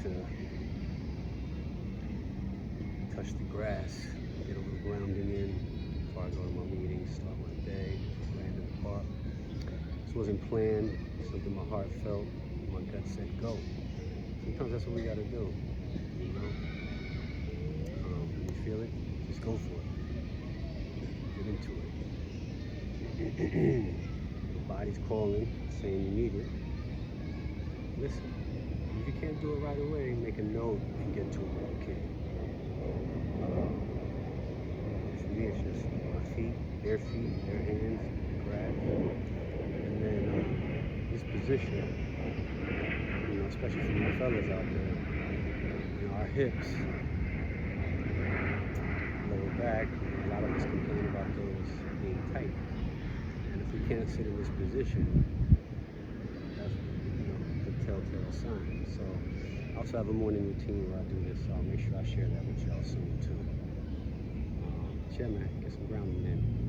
to touch the grass, get a little grounding in before I go to my meetings, start my day, land in the park. This wasn't planned, something my heart felt, my gut said go. Sometimes that's what we gotta do, you know? When you feel it, just go for it. Get into it. Your body's calling, saying you need it. Listen. If you can't do it right away, make a note and get to it when you can. For me, it's just my feet, bare hands, grass, and then this position, you know, especially for my fellas out there, you know, our hips, lower back, a lot of us complain about those being tight. And if we can't sit in this position, that's, you know, the telltale sign. So I also have a morning routine where I do this, so I'll make sure I share that with y'all soon too. Yeah, man, get some grounding in.